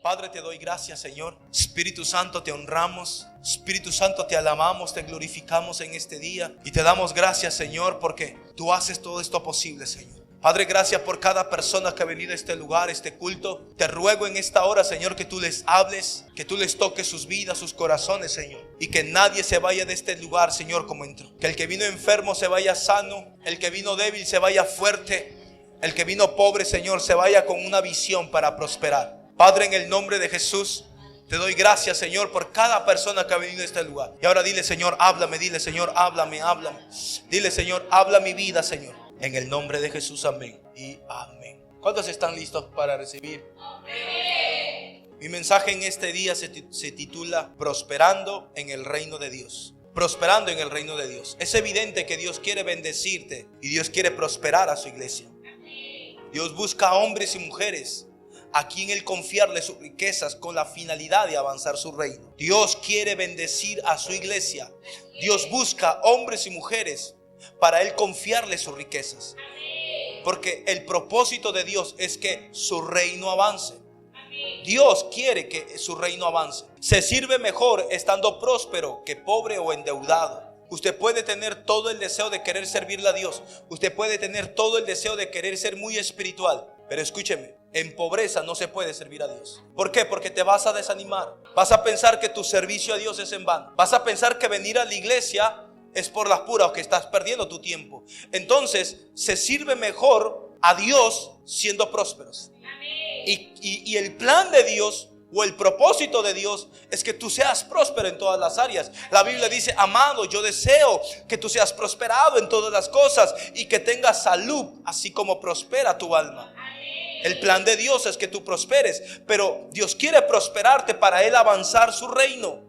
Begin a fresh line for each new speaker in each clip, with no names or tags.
Padre, te doy gracias, Señor. Espíritu Santo, te honramos. Espíritu Santo, te alabamos, te glorificamos en este día. Y te damos gracias, Señor, porque tú haces todo esto posible, Señor. Padre, gracias por cada persona que ha venido a este lugar, a este culto. Te ruego en esta hora, Señor, que tú les hables, que tú les toques sus vidas, sus corazones, Señor. Y que nadie se vaya de este lugar, Señor, como entró. Que el que vino enfermo se vaya sano, el que vino débil se vaya fuerte, el que vino pobre, Señor, se vaya con una visión para prosperar. Padre, en el nombre de Jesús, te doy gracias, Señor, por cada persona que ha venido a este lugar. Y ahora dile, Señor, háblame. Dile, Señor, háblame. Dile, Señor, habla mi vida, Señor. En el nombre de Jesús, amén y amén. ¿Cuántos están listos para recibir? Amén. Mi mensaje en este día se titula Prosperando en el reino de Dios. Prosperando en el reino de Dios. Es evidente que Dios quiere bendecirte y Dios quiere prosperar a su iglesia. Dios busca a hombres y mujeres a quien Él confiarle sus riquezas con la finalidad de avanzar su reino. Dios quiere bendecir a su iglesia. Dios busca hombres y mujeres para Él confiarle sus riquezas. Porque el propósito de Dios es que su reino avance. Dios quiere que su reino avance. Se sirve mejor estando próspero que pobre o endeudado. Usted puede tener todo el deseo de querer servirle a Dios. Usted puede tener todo el deseo de querer ser muy espiritual. Pero escúcheme, en pobreza no se puede servir a Dios. ¿Por qué? Porque te vas a desanimar. Vas a pensar que tu servicio a Dios es en vano. Vas a pensar que venir a la iglesia es por las puras o que estás perdiendo tu tiempo. Entonces se sirve mejor a Dios siendo prósperos. Y el plan de Dios o el propósito de Dios es que tú seas próspero en todas las áreas. La Biblia dice, amado, yo deseo que tú seas prosperado en todas las cosas y que tengas salud, así como prospera tu alma. El plan de Dios es que tú prosperes, pero Dios quiere prosperarte para Él avanzar su reino.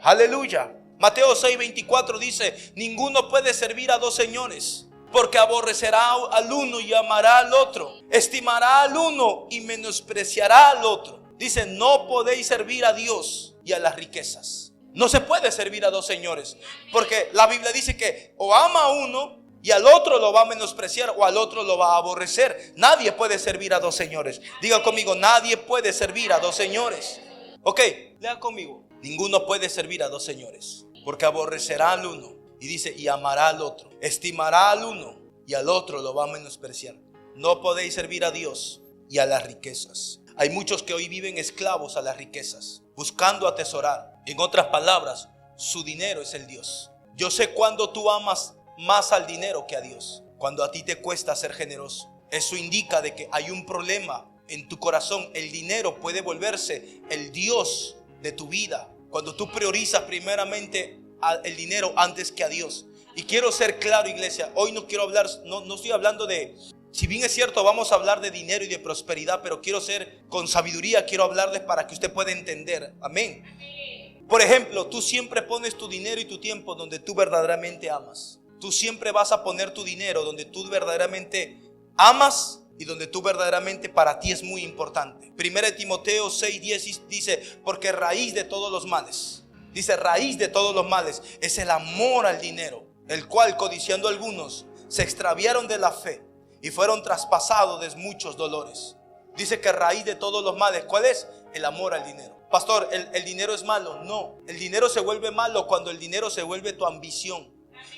Aleluya. Mateo 6:24 dice, ninguno puede servir a dos señores, porque aborrecerá al uno y amará al otro, estimará al uno y menospreciará al otro. Dice, no podéis servir a Dios y a las riquezas. No se puede servir a dos señores, porque la Biblia dice que o ama a uno y al otro lo va a menospreciar o al otro lo va a aborrecer. Nadie puede servir a dos señores. Diga conmigo, nadie puede servir a dos señores. Ok, lea conmigo. Ninguno puede servir a dos señores, porque aborrecerá al uno, y dice, y amará al otro. Estimará al uno y al otro lo va a menospreciar. No podéis servir a Dios y a las riquezas. Hay muchos que hoy viven esclavos a las riquezas, buscando atesorar. En otras palabras, su dinero es el Dios. Yo sé cuando tú amas más al dinero que a Dios. Cuando a ti te cuesta ser generoso. Eso indica de que hay un problema en tu corazón. El dinero puede volverse el Dios de tu vida cuando tú priorizas primeramente el dinero antes que a Dios. Y quiero ser claro, iglesia, hoy no quiero hablar, no estoy hablando de, si bien es cierto, vamos a hablar de dinero y de prosperidad, pero quiero ser con sabiduría, quiero hablarles para que usted pueda entender. Amén. Por ejemplo, tú siempre pones tu dinero y tu tiempo donde tú verdaderamente amas. Tú siempre vas a poner tu dinero donde tú verdaderamente amas y donde tú verdaderamente para ti es muy importante. 1 Timoteo 6:10 dice, porque raíz de todos los males, dice raíz de todos los males es el amor al dinero, el cual codiciando algunos se extraviaron de la fe y fueron traspasados de muchos dolores. Dice que raíz de todos los males, ¿cuál es? El amor al dinero. Pastor, ¿el dinero es malo? No, el dinero se vuelve malo cuando el dinero se vuelve tu ambición,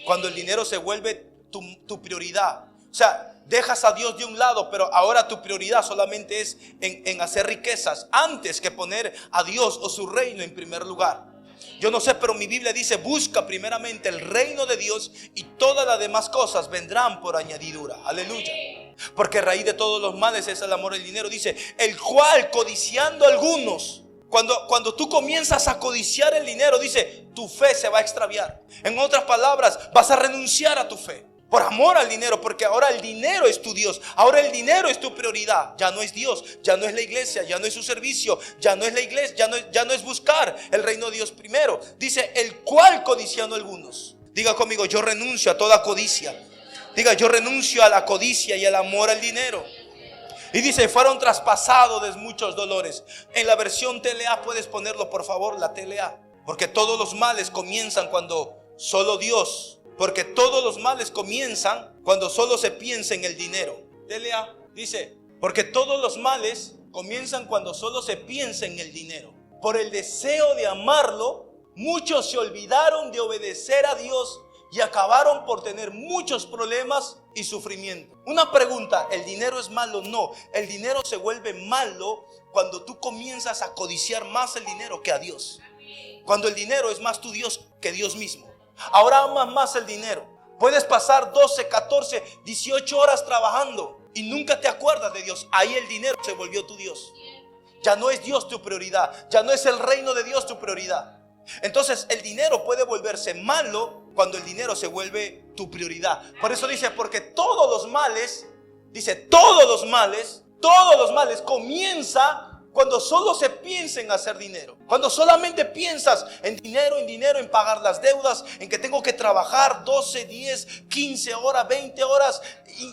cuando el dinero se vuelve tu prioridad. O sea, dejas a Dios de un lado, pero ahora tu prioridad solamente es en hacer riquezas antes que poner a Dios o su reino en primer lugar. Yo no sé, pero mi Biblia dice, busca primeramente el reino de Dios y todas las demás cosas vendrán por añadidura. Aleluya. Porque raíz de todos los males es el amor al dinero. Dice, el cual codiciando algunos. Cuando tú comienzas a codiciar el dinero, dice, tu fe se va a extraviar. En otras palabras, vas a renunciar a tu fe por amor al dinero, porque ahora el dinero es tu Dios. Ahora el dinero es tu prioridad. Ya no es Dios, ya no es la iglesia, ya no es su servicio, ya no es la iglesia, ya no es buscar el reino de Dios primero. Dice, el cual codiciando algunos. Diga conmigo, yo renuncio a toda codicia. Diga, yo renuncio a la codicia y al amor al dinero. Y dice, fueron traspasados de muchos dolores. En la versión TLA puedes ponerlo, por favor, la TLA. Porque todos los males comienzan cuando solo Dios. Porque todos los males comienzan cuando solo se piensa en el dinero. TLA dice, porque todos los males comienzan cuando solo se piensa en el dinero. Por el deseo de amarlo, muchos se olvidaron de obedecer a Dios y acabaron por tener muchos problemas y sufrimiento. Una pregunta, ¿el dinero es malo? No, el dinero se vuelve malo cuando tú comienzas a codiciar más el dinero que a Dios. Cuando el dinero es más tu Dios que Dios mismo. Ahora amas más el dinero. Puedes pasar 12, 14, 18 horas trabajando y nunca te acuerdas de Dios. Ahí el dinero se volvió tu Dios. Ya no es Dios tu prioridad. Ya no es el reino de Dios tu prioridad. Entonces el dinero puede volverse malo cuando el dinero se vuelve tu prioridad. Por eso dice, porque todos los males, dice, todos los males comienza cuando solo se piensa en hacer dinero. Cuando solamente piensas en dinero, en pagar las deudas, en que tengo que trabajar 12, 10, 15 horas, 20 horas.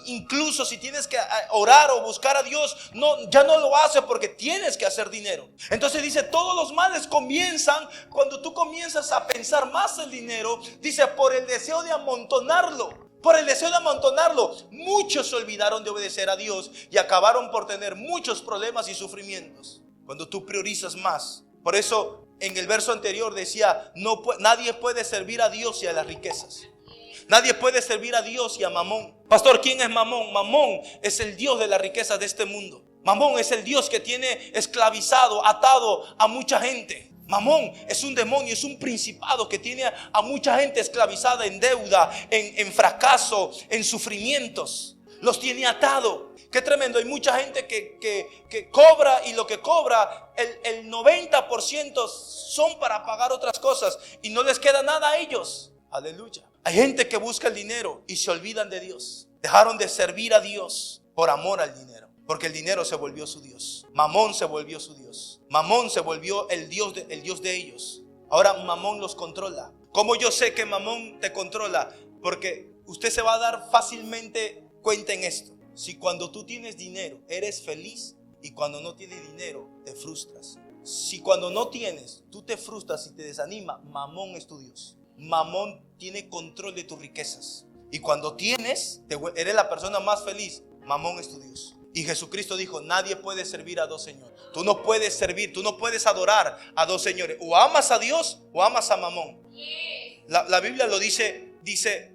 Incluso si tienes que orar o buscar a Dios, no, ya no lo haces porque tienes que hacer dinero. Entonces dice, todos los males comienzan cuando tú comienzas a pensar más el dinero. Dice, por el deseo de amontonarlo. Por el deseo de amontonarlo, muchos se olvidaron de obedecer a Dios y acabaron por tener muchos problemas y sufrimientos. Cuando tú priorizas más. Por eso en el verso anterior decía, nadie puede servir a Dios y a las riquezas. Nadie puede servir a Dios y a Mamón. Pastor, ¿quién es Mamón? Mamón es el Dios de las riquezas de este mundo. Mamón es el Dios que tiene esclavizado, atado a mucha gente. Mamón es un demonio, es un principado que tiene a mucha gente esclavizada en deuda, en fracaso, en sufrimientos. Los tiene atado. Qué tremendo. Hay mucha gente que cobra, y lo que cobra, el 90% son para pagar otras cosas y no les queda nada a ellos. Aleluya. Hay gente que busca el dinero y se olvidan de Dios. Dejaron de servir a Dios por amor al dinero. Porque el dinero se volvió su Dios. Mamón se volvió su Dios. Mamón se volvió el Dios de ellos. Ahora Mamón los controla. ¿Cómo yo sé que Mamón te controla? Porque usted se va a dar fácilmente cuenta en esto. Si cuando tú tienes dinero eres feliz, y cuando no tienes dinero te frustras. Si cuando no tienes tú te frustras y te desanima, Mamón es tu Dios. Mamón tiene control de tus riquezas. Y cuando tienes, eres la persona más feliz, Mamón es tu Dios. Y Jesucristo dijo, nadie puede servir a dos señores. Tú no puedes servir, tú no puedes adorar a dos señores. O amas a Dios o amas a Mamón. La Biblia lo dice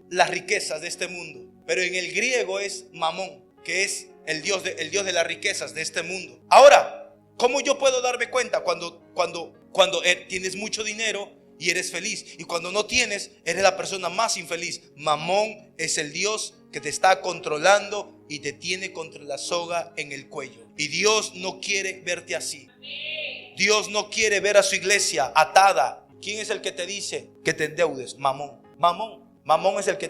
las riquezas de este mundo. Pero en el griego es Mamón, que es el Dios de las riquezas de este mundo. Ahora, ¿cómo yo puedo darme cuenta cuando tienes mucho dinero y eres feliz? Y cuando no tienes, eres la persona más infeliz. Mamón es el Dios que te está controlando y te tiene contra la soga en el cuello. Y Dios no quiere verte así. Dios no quiere ver a su iglesia atada. ¿Quién es el que te dice que te endeudes? Mamón. Mamón es el que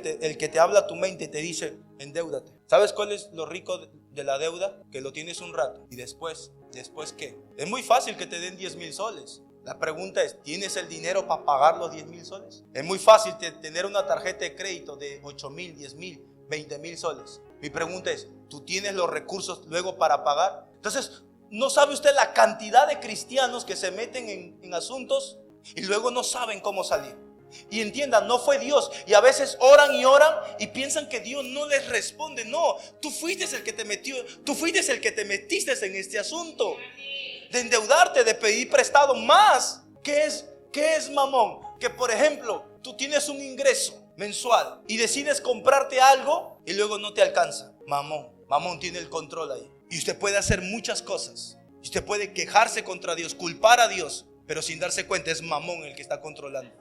te habla a tu mente y te dice, endeúdate. ¿Sabes cuál es lo rico de la deuda? Que lo tienes un rato y después ¿qué? Es muy fácil que te den 10,000 soles. La pregunta es, ¿tienes el dinero para pagar los 10,000 soles? Es muy fácil tener una tarjeta de crédito de 8,000, 10,000, 20,000 soles. Mi pregunta es, ¿tú tienes los recursos luego para pagar? Entonces, ¿no sabe usted la cantidad de cristianos que se meten en asuntos y luego no saben cómo salir? Y entiendan, no fue Dios. Y a veces oran y piensan que Dios no les responde. No, tú fuiste el que te metiste en este asunto de endeudarte, de pedir prestado más. ¿Qué es Mamón? Que por ejemplo, tú tienes un ingreso mensual y decides comprarte algo y luego no te alcanza. Mamón tiene el control ahí. Y usted puede hacer muchas cosas. Usted puede quejarse contra Dios, culpar a Dios, pero sin darse cuenta es Mamón el que está controlando.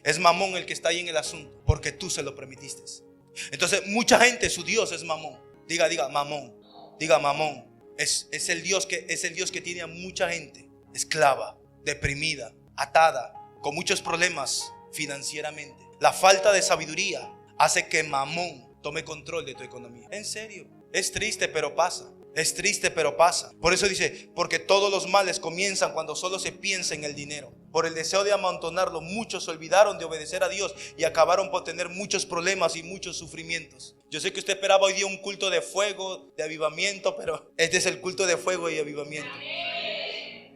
Es Mamón el que está ahí en el asunto, porque tú se lo permitiste. Entonces mucha gente, su Dios es Mamón. Diga Mamón. Diga Mamón. Es el Dios que tiene a mucha gente esclava, deprimida, atada, con muchos problemas financieramente. La falta de sabiduría hace que Mamón tome control de tu economía. En serio, es triste pero pasa. Es triste pero pasa. Por eso dice, porque todos los males comienzan cuando solo se piensa en el dinero. Por el deseo de amontonarlo, muchos se olvidaron de obedecer a Dios y acabaron por tener muchos problemas y muchos sufrimientos. Yo sé que usted esperaba hoy día un culto de fuego, de avivamiento, pero este es el culto de fuego y avivamiento.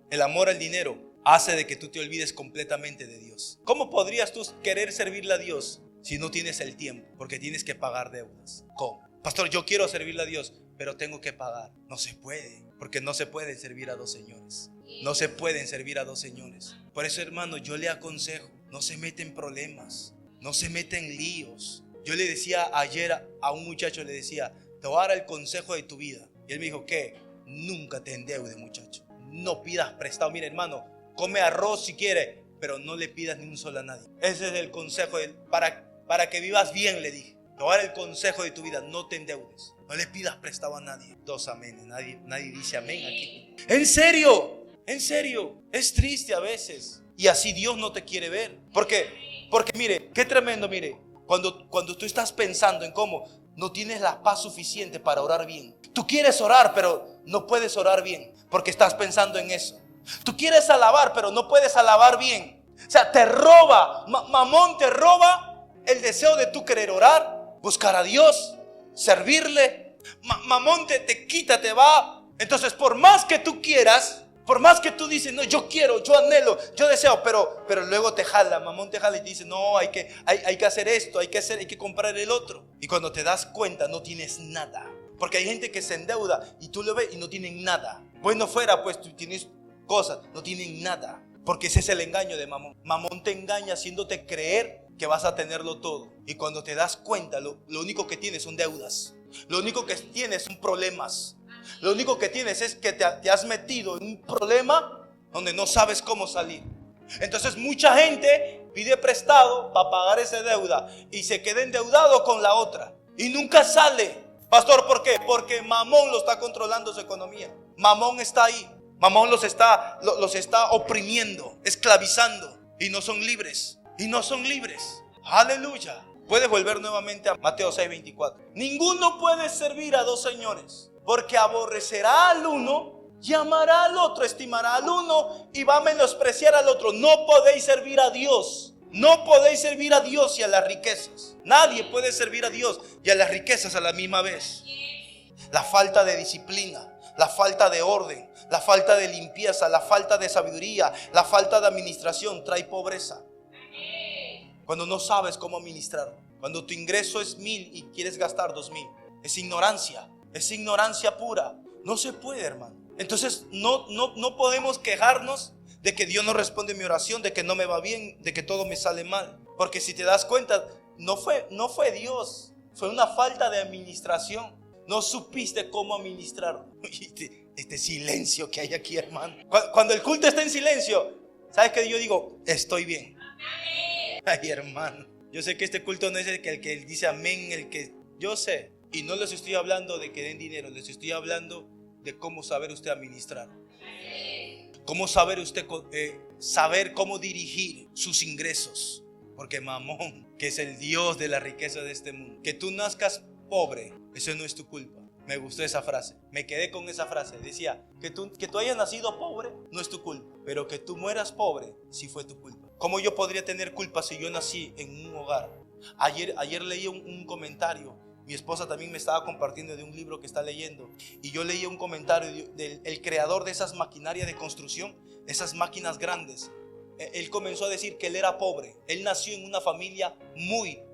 El amor al dinero hace de que tú te olvides completamente de Dios. ¿Cómo podrías tú querer servirle a Dios si no tienes el tiempo? Porque tienes que pagar deudas. ¿Cómo? Pastor, yo quiero servirle a Dios. pero tengo que pagar. No se puede, porque no se puede servir a dos señores. No se pueden servir a dos señores. Por eso, hermano, yo le aconsejo, no se meten en problemas, no se meten en líos. Yo le decía ayer a un muchacho, le decía, te voy a dar el consejo de tu vida. Y él me dijo, ¿qué? Nunca te endeudes, muchacho. No pidas prestado. Mira, hermano, come arroz si quieres, pero no le pidas ni un solo a nadie. Ese es el consejo para que vivas bien, le dije. Te voy a dar el consejo de tu vida, no te endeudes. No le pidas prestado a nadie. Dos amenes, nadie dice amén aquí. En serio, es triste a veces. Y así Dios no te quiere ver. Porque mire, qué tremendo, mire. Cuando tú estás pensando en cómo no tienes la paz suficiente para orar bien. Tú quieres orar, pero no puedes orar bien porque estás pensando en eso. Tú quieres alabar, pero no puedes alabar bien. O sea, te roba, Mamón te roba el deseo de tú querer orar, buscar a Dios, servirle. Mamón te quita, te va. Entonces, por más que tú quieras, por más que tú dices, no, yo quiero, yo anhelo, yo deseo, pero luego te jala, Mamón te jala y te dice, no, hay que hacer esto, hay que comprar el otro. Y cuando te das cuenta, no tienes nada. Porque hay gente que se endeuda y tú lo ves y no tienen nada. Bueno fuera, pues tú tienes cosas, no tienen nada. Porque ese es el engaño de Mamón. Mamón te engaña haciéndote creer que vas a tenerlo todo. Y cuando te das cuenta, lo único que tienes son deudas. Lo único que tienes son problemas. Lo único que tienes es que te has metido en un problema donde no sabes cómo salir. Entonces mucha gente pide prestado para pagar esa deuda y se queda endeudado con la otra y nunca sale. Pastor, ¿por qué? Porque Mamón lo está controlando su economía. Mamón está ahí. Mamón los está oprimiendo, esclavizando y no son libres. Y no son libres. Aleluya. Puedes volver nuevamente a Mateo 6:24. Ninguno puede servir a dos señores, porque aborrecerá al uno, llamará al otro, estimará al uno y va a menospreciar al otro. No podéis servir a Dios. No podéis servir a Dios y a las riquezas. Nadie puede servir a Dios y a las riquezas a la misma vez. La falta de disciplina, la falta de orden, la falta de limpieza, la falta de sabiduría, la falta de administración trae pobreza. Cuando no sabes cómo administrar, cuando tu ingreso es 1,000 y quieres gastar 2,000, es ignorancia pura. No se puede, hermano. Entonces no podemos quejarnos de que Dios no responde mi oración, de que no me va bien, de que todo me sale mal. Porque si te das cuenta, no fue Dios, fue una falta de administración. No supiste cómo administrar. Este silencio que hay aquí, hermano. Cuando el culto está en silencio, ¿sabes qué? Yo digo, estoy bien. Ay, hermano, yo sé que este culto no es el que dice amén, el que yo sé. Y no les estoy hablando de que den dinero, les estoy hablando de cómo saber usted administrar. Cómo saber usted saber cómo dirigir sus ingresos. Porque Mamón, que es el Dios de la riqueza de este mundo, que tú nazcas pobre, eso no es tu culpa. Me gustó esa frase, me quedé con esa frase. Decía, que tú hayas nacido pobre no es tu culpa, pero que tú mueras pobre sí fue tu culpa. ¿Cómo yo podría tener culpa si yo nací en un hogar? Ayer leí un comentario. Mi esposa también me estaba compartiendo de un libro que está leyendo. Y yo leí un comentario del creador de esas maquinarias de construcción, esas máquinas grandes. Él comenzó a decir que él era pobre. Él nació en una familia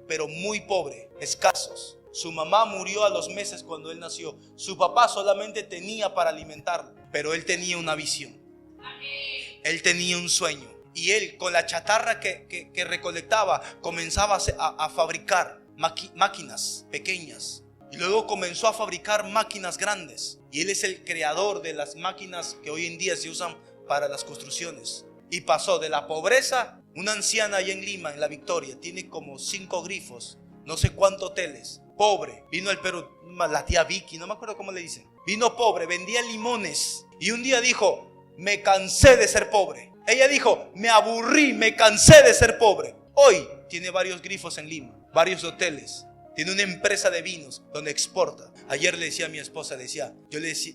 pero muy pobre, escasos. Su mamá murió a los meses cuando él nació. Su papá solamente tenía para alimentarlo, pero él tenía una visión. Él tenía un sueño. Y él, con la chatarra que recolectaba, comenzaba a fabricar máquinas pequeñas. Y luego comenzó a fabricar máquinas grandes. Y él es el creador de las máquinas que hoy en día se usan para las construcciones. Y pasó de la pobreza. Una anciana allá en Lima, en La Victoria, tiene como 5 grifos, no sé cuántos hoteles. Pobre, vino al Perú, la tía Vicky, no me acuerdo cómo le dicen. Vino pobre, vendía limones. Y un día dijo, me cansé de ser pobre. Ella dijo, me aburrí, me cansé de ser pobre. Hoy tiene varios grifos en Lima, varios hoteles. Tiene una empresa de vinos donde exporta. Ayer le decía a mi esposa,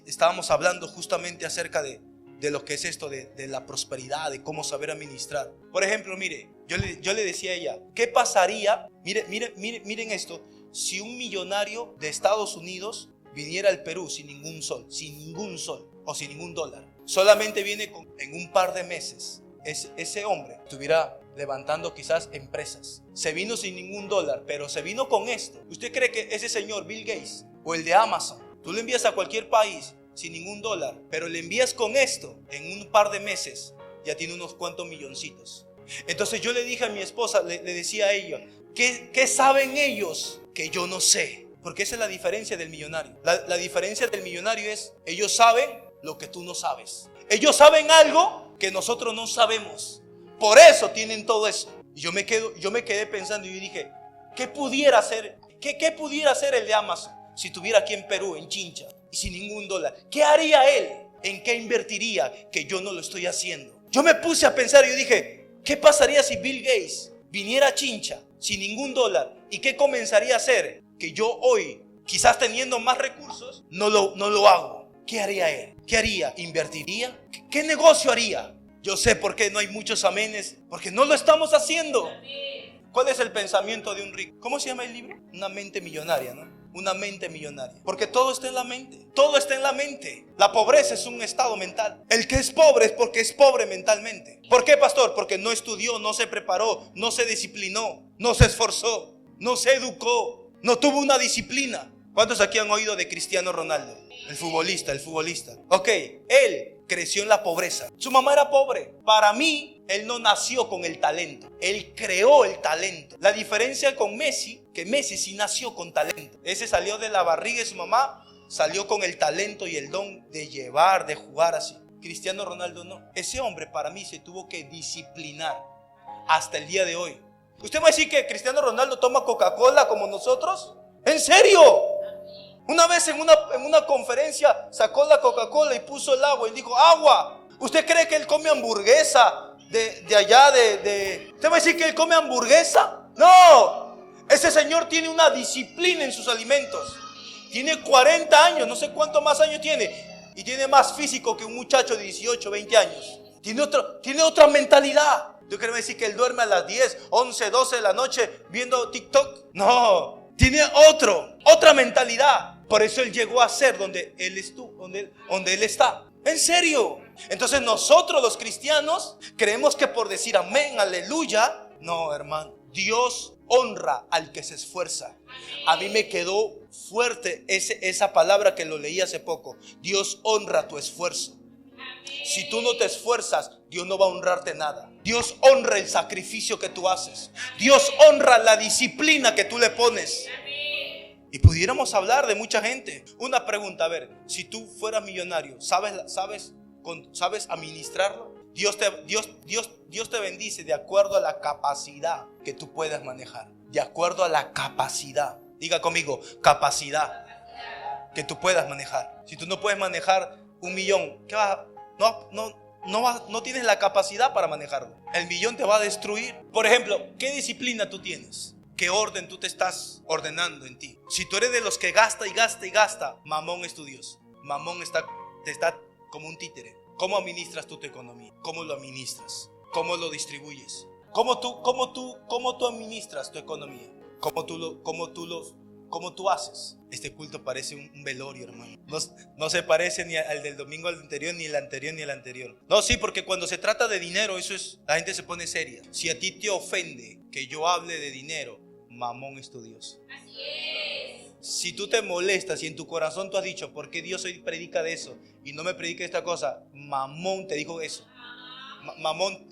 estábamos hablando justamente acerca de lo que es esto de la prosperidad, de cómo saber administrar. Por ejemplo, mire, yo le decía a ella, ¿qué pasaría? Miren esto. Si un millonario de Estados Unidos viniera al Perú sin ningún sol o sin ningún dólar, solamente viene en un par de meses, ese hombre estuviera levantando quizás empresas. Se vino sin ningún dólar, pero se vino con esto. ¿Usted cree que ese señor Bill Gates o el de Amazon Tú le envías a cualquier país sin ningún dólar, pero le envías con esto, en un par de meses ya tiene unos cuantos milloncitos. Entonces yo le dije a mi esposa, le decía a ella, ¿qué saben ellos que yo no sé? Porque esa es la diferencia del millonario. La diferencia del millonario es, ellos saben lo que tú no sabes. Ellos saben algo que nosotros no sabemos. Por eso tienen todo eso. Y yo me quedé pensando y dije, ¿qué pudiera hacer? ¿Qué pudiera hacer el de Amazon si estuviera aquí en Perú, en Chincha, y sin ningún dólar? ¿Qué haría él? ¿En qué invertiría que yo no lo estoy haciendo? Yo me puse a pensar y yo dije, ¿qué pasaría si Bill Gates viniera a Chincha sin ningún dólar? ¿Y qué comenzaría a hacer? Que yo hoy, quizás teniendo más recursos, no lo hago. ¿Qué haría él? ¿Qué haría? ¿Invertiría? ¿Qué negocio haría? Yo sé por qué no hay muchos amenes, porque no lo estamos haciendo. ¿Cuál es el pensamiento de un rico? ¿Cómo se llama el libro? Una mente millonaria, ¿no? Una mente millonaria. Porque todo está en la mente. Todo está en la mente. La pobreza es un estado mental. El que es pobre es porque es pobre mentalmente. ¿Por qué, pastor? Porque no estudió, no se preparó, no se disciplinó, no se esforzó, no se educó, no tuvo una disciplina. ¿Cuántos aquí han oído de Cristiano Ronaldo? El futbolista. Ok, él creció en la pobreza. Su mamá era pobre. Para mí, él no nació con el talento. Él creó el talento. La diferencia con Messi, que Messi sí nació con talento. Ese salió de la barriga de su mamá, salió con el talento y el don de llevar, de jugar así. Cristiano Ronaldo no. Ese hombre para mí se tuvo que disciplinar hasta el día de hoy. ¿Usted va a decir que Cristiano Ronaldo toma Coca-Cola como nosotros? ¿En serio? Una vez en una conferencia sacó la Coca-Cola y puso el agua y dijo, agua. ¿Usted cree que él come hamburguesa de allá ¿Usted va a decir que él come hamburguesa? No. Ese señor tiene una disciplina en sus alimentos. Tiene 40 años, no sé cuántos más años tiene. Y tiene más físico que un muchacho de 18, 20 años. Tiene otra mentalidad. ¿Tú quieres decir que él duerme a las 10, 11, 12 de la noche viendo TikTok? No. Tiene otra mentalidad. Por eso él llegó a ser donde él está. En serio. Entonces nosotros los cristianos creemos que por decir amén, aleluya. No, hermano. Dios honra al que se esfuerza. A mí me quedó fuerte esa palabra que lo leí hace poco. Dios honra tu esfuerzo. Si tú no te esfuerzas, Dios no va a honrarte nada. Dios honra el sacrificio que tú haces. Dios honra la disciplina que tú le pones. Y pudiéramos hablar de mucha gente. Una pregunta, a ver, si tú fueras millonario, ¿sabes administrarlo? Dios te bendice de acuerdo a la capacidad que tú puedas manejar. De acuerdo a la capacidad. Diga conmigo, capacidad que tú puedas manejar. Si tú no puedes manejar 1 millón, ¿qué vas a? No tienes la capacidad para manejarlo. El millón te va a destruir. Por ejemplo, ¿qué disciplina tú tienes? ¿Qué orden tú te estás ordenando en ti? Si tú eres de los que gasta y gasta y gasta, Mamón es tu Dios. Mamón te está como un títere. ¿Cómo administras tú tu economía? ¿Cómo lo administras? ¿Cómo lo distribuyes? ¿Cómo tú administras tu economía? ¿Cómo tú haces? Este culto parece un velorio, hermano. No se parece ni al del domingo anterior, ni el anterior, ni el anterior. No, sí, porque cuando se trata de dinero, la gente se pone seria. Si a ti te ofende que yo hable de dinero, Mamón es tu Dios. Así es. Si tú te molestas y en tu corazón tú has dicho, ¿por qué Dios hoy predica de eso y no me predica esta cosa? Mamón te dijo eso. Mamón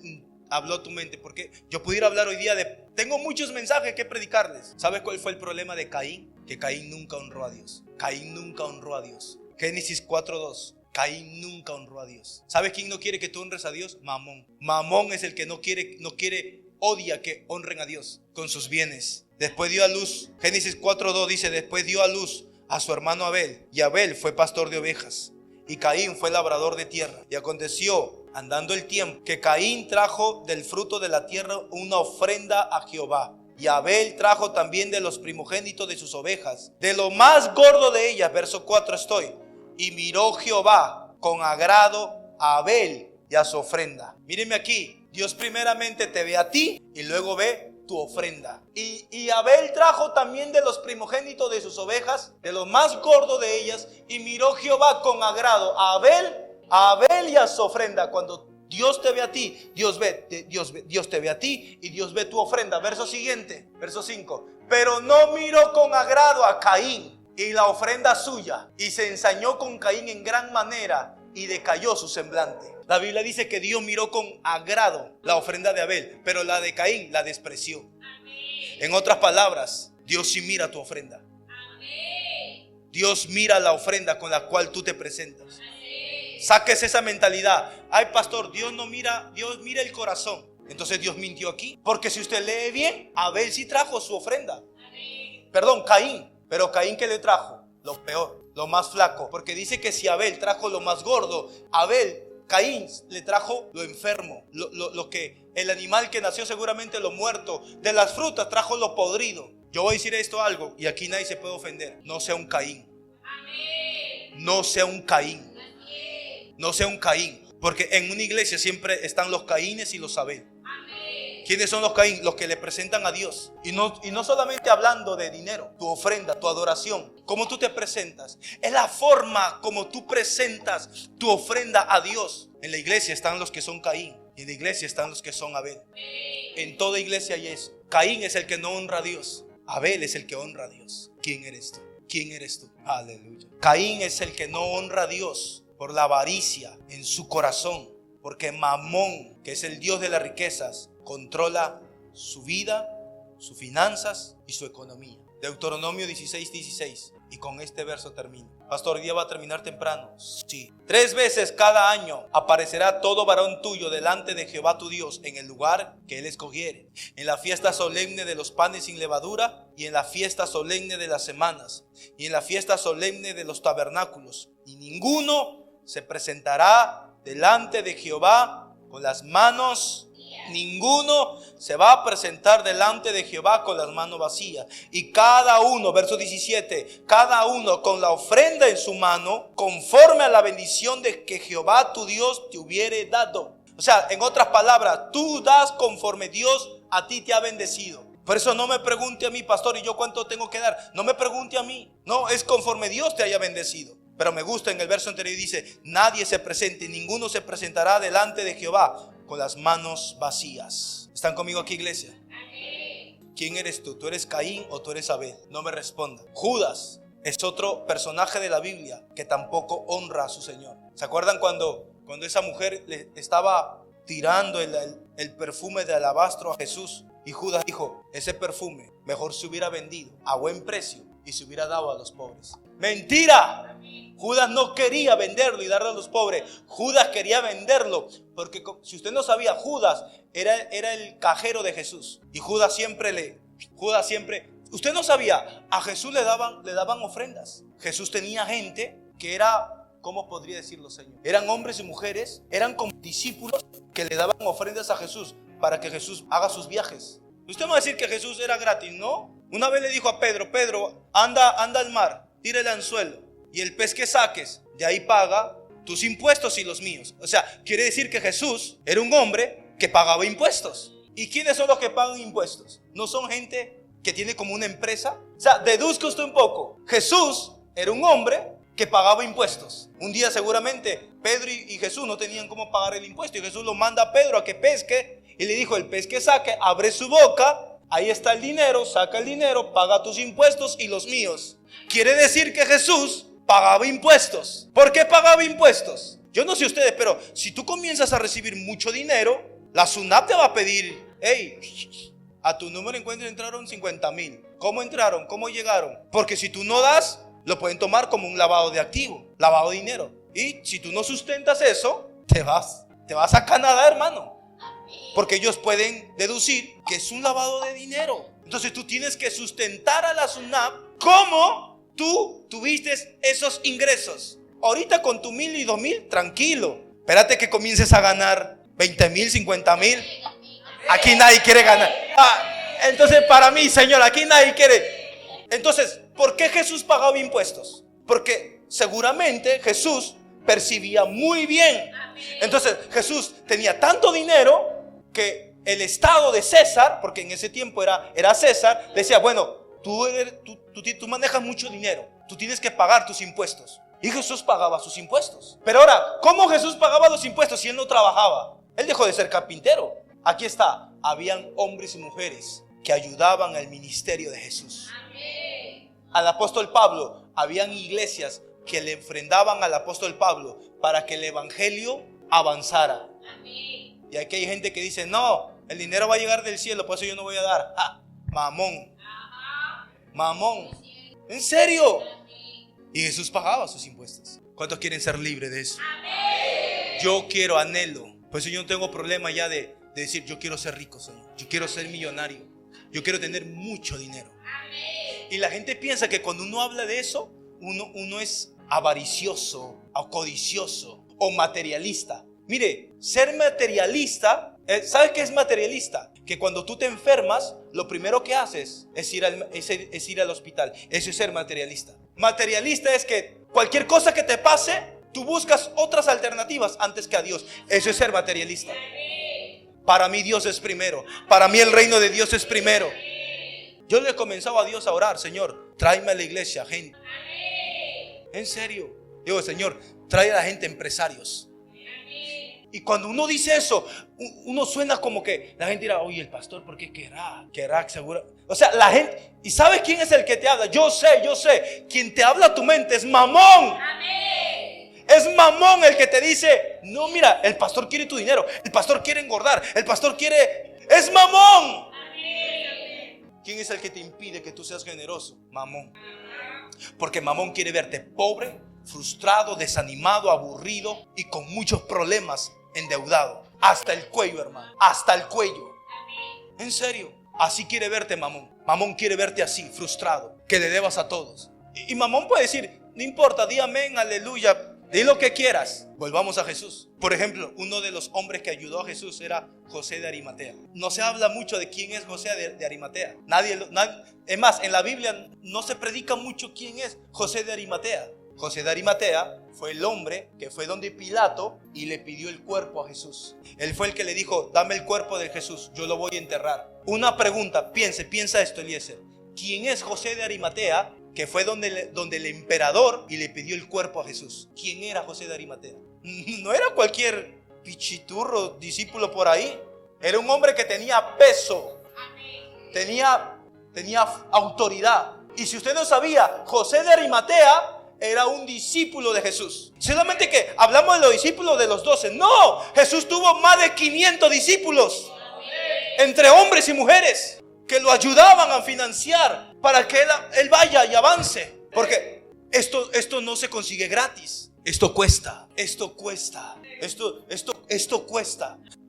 habló tu mente. Porque yo pudiera hablar hoy día tengo muchos mensajes que predicarles. ¿Sabes cuál fue el problema de Caín? Que Caín nunca honró a Dios. Caín nunca honró a Dios. Génesis 4:2. Caín nunca honró a Dios. ¿Sabes quién no quiere que tú honres a Dios? Mamón. Mamón es el que odia que honren a Dios con sus bienes. Después dio a luz. Génesis 4:2 dice, después dio a luz a su hermano Abel. Y Abel fue pastor de ovejas. Y Caín fue labrador de tierra. Y aconteció, andando el tiempo, que Caín trajo del fruto de la tierra una ofrenda a Jehová. Y Abel trajo también de los primogénitos de sus ovejas, de lo más gordo de ellas. Verso 4 estoy. Y miró Jehová con agrado a Abel y a su ofrenda. Mírenme aquí. Dios primeramente te ve a ti y luego ve tu ofrenda. Y Abel trajo también de los primogénitos de sus ovejas, de lo más gordo de ellas. Y miró Jehová con agrado a Abel y a su ofrenda. Cuando Dios te ve a ti, Dios te ve a ti y Dios ve tu ofrenda. Verso siguiente, verso 5. Pero no miró con agrado a Caín y la ofrenda suya, y se ensañó con Caín en gran manera, y decayó su semblante. La Biblia dice que Dios miró con agrado la ofrenda de Abel, pero la de Caín la despreció. Amén. En otras palabras, Dios sí mira tu ofrenda. Amén. Dios mira la ofrenda con la cual tú te presentas. Amén. Saques esa mentalidad. Ay, pastor, Dios no mira, Dios mira el corazón. Entonces Dios mintió aquí. Porque si usted lee bien, Abel sí trajo su ofrenda. Amén. Perdón, Caín. Pero Caín, ¿qué le trajo? Lo peor, lo más flaco. Porque dice que si Abel trajo lo más gordo, Caín le trajo lo enfermo, lo que el animal que nació, seguramente lo muerto. De las frutas trajo lo podrido. Yo voy a decir esto algo, y aquí nadie se puede ofender. No sea un Caín. Amén. No sea un Caín. No sea un Caín. Porque en una iglesia siempre están los Caínes y los Abel. ¿Quiénes son los Caín? Los que le presentan a Dios. Y no solamente hablando de dinero, tu ofrenda, tu adoración, cómo tú te presentas. Es la forma como tú presentas tu ofrenda a Dios. En la iglesia están los que son Caín y en la iglesia están los que son Abel. En toda iglesia hay eso. Caín es el que no honra a Dios. Abel es el que honra a Dios. ¿Quién eres tú? ¿Quién eres tú? Aleluya. Caín es el que no honra a Dios por la avaricia en su corazón. Porque Mamón, que es el Dios de las riquezas, controla su vida, sus finanzas y su economía. Deuteronomio 16:16. Y con este verso termino. Pastor, ¿el día va a terminar temprano? Sí. 3 veces cada año aparecerá todo varón tuyo delante de Jehová tu Dios en el lugar que él escogiere. En la fiesta solemne de los panes sin levadura, y en la fiesta solemne de las semanas, y en la fiesta solemne de los tabernáculos. Y ninguno se presentará delante de Jehová con las manos. Ninguno se va a presentar delante de Jehová con las manos vacías. Y cada uno, verso 17, cada uno con la ofrenda en su mano, conforme a la bendición de que Jehová tu Dios te hubiere dado. O sea, en otras palabras, tú das conforme Dios a ti te ha bendecido. Por eso no me pregunte a mí, pastor, ¿y yo cuánto tengo que dar? No me pregunte a mí. No, es conforme Dios te haya bendecido. Pero me gusta en el verso anterior, dice: nadie se presente, ninguno se presentará delante de Jehová con las manos vacías. ¿Están conmigo aquí, iglesia? ¿Quién eres tú? ¿Tú eres Caín o tú eres Abel? No me responda. Judas es otro personaje de la Biblia que tampoco honra a su Señor. ¿Se acuerdan cuando esa mujer le estaba tirando el perfume de alabastro a Jesús? Y Judas dijo: ese perfume mejor se hubiera vendido a buen precio y se hubiera dado a los pobres. ¡Mentira! Judas no quería venderlo y darlo a los pobres. Judas quería venderlo porque, si usted no sabía, Judas era el cajero de Jesús. Y Judas siempre, usted no sabía, a Jesús le daban ofrendas. Jesús tenía gente que era, ¿cómo podría decirlo, Señor? Eran hombres y mujeres, eran como discípulos que le daban ofrendas a Jesús para que Jesús haga sus viajes. Usted no va a decir que Jesús era gratis, ¿no? Una vez le dijo a Pedro: Pedro, anda al mar, tira el anzuelo, y el pez que saques, de ahí paga tus impuestos y los míos. O sea, quiere decir que Jesús era un hombre que pagaba impuestos. ¿Y quiénes son los que pagan impuestos? ¿No son gente que tiene como una empresa? O sea, deduzca usted un poco. Jesús era un hombre que pagaba impuestos. Un día seguramente Pedro y Jesús no tenían cómo pagar el impuesto, y Jesús lo manda a Pedro a que pesque, y le dijo: el pez que saque, abre su boca, ahí está el dinero, saca el dinero, paga tus impuestos y los míos. Quiere decir que Jesús pagaba impuestos. ¿Por qué pagaba impuestos? Yo no sé ustedes, pero si tú comienzas a recibir mucho dinero, la SUNAT te va a pedir: hey, a tu número de encuentro entraron 50,000. ¿Cómo entraron? ¿Cómo llegaron? Porque si tú no das, lo pueden tomar como un lavado de activo, lavado de dinero. Y si tú no sustentas eso, te vas a Canadá, hermano. Porque ellos pueden deducir que es un lavado de dinero. Entonces tú tienes que sustentar a la SUNAT. ¿Cómo tú tuviste esos ingresos? Ahorita con tu 1,000 y 2,000, tranquilo. Espérate que comiences a ganar 20,000, 50,000. Aquí nadie quiere ganar. Entonces, para mí, Señor, aquí nadie quiere. Entonces, ¿por qué Jesús pagaba impuestos? Porque seguramente Jesús percibía muy bien. Entonces, Jesús tenía tanto dinero que el estado de César, porque en ese tiempo era César, decía: bueno, tú manejas mucho dinero, tú tienes que pagar tus impuestos. Y Jesús pagaba sus impuestos. Pero ahora, ¿cómo Jesús pagaba los impuestos si él no trabajaba? Él dejó de ser carpintero. Aquí está, habían hombres y mujeres que ayudaban al ministerio de Jesús. Al apóstol Pablo habían iglesias que le ofrendaban al apóstol Pablo para que el evangelio avanzara. Y aquí hay gente que dice, no, el dinero va a llegar del cielo, por eso yo no voy a dar. Mamón. Mamón. ¿En serio? Y Jesús pagaba sus impuestos. ¿Cuántos quieren ser libres de eso? Yo quiero, anhelo. Por eso yo no tengo problema ya de decir, yo quiero ser rico, Señor. Yo quiero ser millonario. Yo quiero tener mucho dinero. Y la gente piensa que cuando uno habla de eso, uno es avaricioso o codicioso o materialista. Mire, ser materialista, ¿sabes qué es materialista? Que cuando tú te enfermas, lo primero que haces es ir al hospital. Eso es ser materialista. Materialista es que cualquier cosa que te pase, tú buscas otras alternativas antes que a Dios. Eso es ser materialista. Para mí Dios es primero. Para mí el reino de Dios es primero. Yo le comenzaba a Dios a orar, Señor, tráeme a la iglesia gente. En serio. Digo, Señor, trae a la gente empresarios. Y cuando uno dice eso, uno suena como que la gente dirá, oye, el pastor, ¿por qué querrá? Querrá, seguro. O sea, la gente, ¿y sabes quién es el que te habla? Yo sé. Quien te habla a tu mente es Mamón. Amén. Es Mamón el que te dice, no, mira, el pastor quiere tu dinero. El pastor quiere engordar. El pastor quiere... Es Mamón. Amén. ¿Quién es el que te impide que tú seas generoso? Mamón. Porque Mamón quiere verte pobre, frustrado, desanimado, aburrido y con muchos problemas, endeudado. Hasta el cuello, hermano. Hasta el cuello. En serio. Así quiere verte Mamón. Mamón quiere verte así, frustrado, que le debas a todos. Y Mamón puede decir, no importa, di amén, aleluya, di lo que quieras. Volvamos a Jesús. Por ejemplo, uno de los hombres que ayudó a Jesús era José de Arimatea. No se habla mucho de quién es José de Arimatea. Nadie, es más, en la Biblia no se predica mucho quién es José de Arimatea. José de Arimatea fue el hombre que fue donde Pilato y le pidió el cuerpo a Jesús. Él fue el que le dijo, dame el cuerpo de Jesús, yo lo voy a enterrar. Una pregunta, piensa esto, Eliezer. ¿Quién es José de Arimatea que fue donde el emperador y le pidió el cuerpo a Jesús? ¿Quién era José de Arimatea? No era cualquier pichiturro discípulo por ahí. Era un hombre que tenía peso, tenía autoridad. Y si usted no sabía, José de Arimatea era un discípulo de Jesús. Solamente que hablamos de los discípulos de los 12. No, Jesús tuvo más de 500 discípulos, entre hombres y mujeres, que lo ayudaban a financiar para que él vaya y avance. Porque esto no se consigue gratis. Esto cuesta. Esto cuesta.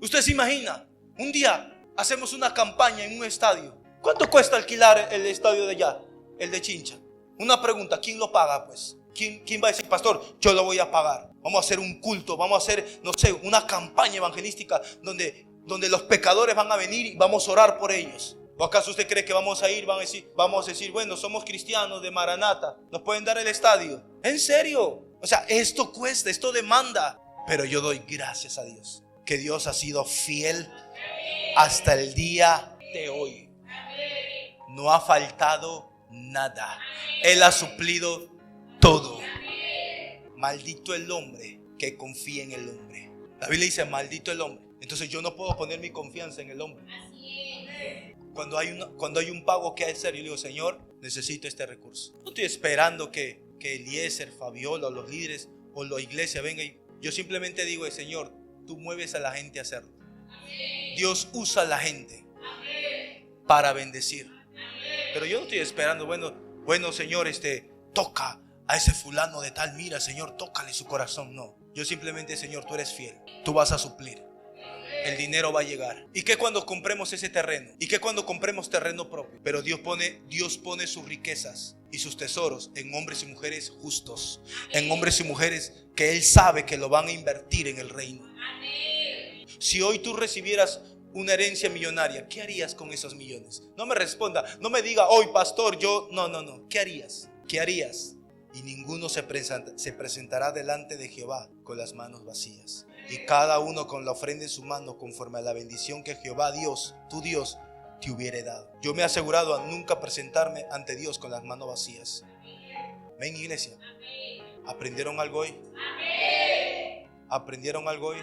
Usted se imagina, un día hacemos una campaña en un estadio. ¿Cuánto cuesta alquilar el estadio de allá? El de Chincha. Una pregunta, ¿quién lo paga pues? ¿Quién va a decir, pastor, yo lo voy a pagar? Vamos a hacer un culto, vamos a hacer, no sé, una campaña evangelística donde los pecadores van a venir y vamos a orar por ellos. ¿O acaso usted cree que vamos a ir, vamos a decir, bueno, somos cristianos de Maranata, nos pueden dar el estadio? ¿En serio? O sea, esto cuesta, esto demanda. Pero yo doy gracias a Dios, que Dios ha sido fiel hasta el día de hoy. No ha faltado nada. Él ha suplido todo. Maldito el hombre que confía en el hombre. La Biblia dice, maldito el hombre. Entonces yo no puedo poner mi confianza en el hombre. Cuando hay un pago que hacer, yo digo, Señor, necesito este recurso. No estoy esperando que Eliezer, Fabiola o los líderes o la iglesia venga. Yo simplemente digo, Señor, tú mueves a la gente a hacerlo. Dios usa a la gente para bendecir. Pero yo no estoy esperando, bueno Señor, toca a ese fulano de tal, mira Señor, tócale su corazón. No, yo simplemente, Señor, tú eres fiel, tú vas a suplir, el dinero va a llegar. ¿Y qué cuando compremos ese terreno? ¿Y qué cuando compremos terreno propio? Pero Dios pone sus riquezas y sus tesoros en hombres y mujeres justos, en hombres y mujeres que Él sabe que lo van a invertir en el reino. Si hoy tú recibieras una herencia millonaria, ¿qué harías con esos millones? No me responda, no me diga, hoy pastor, yo, no, ¿qué harías? ¿Qué harías? Y ninguno se presentará delante de Jehová con las manos vacías. Y cada uno con la ofrenda en su mano, conforme a la bendición que Jehová Dios, tu Dios, te hubiere dado. Yo me he asegurado a nunca presentarme ante Dios con las manos vacías. Ven, iglesia. ¿Aprendieron algo hoy? ¿Aprendieron algo hoy?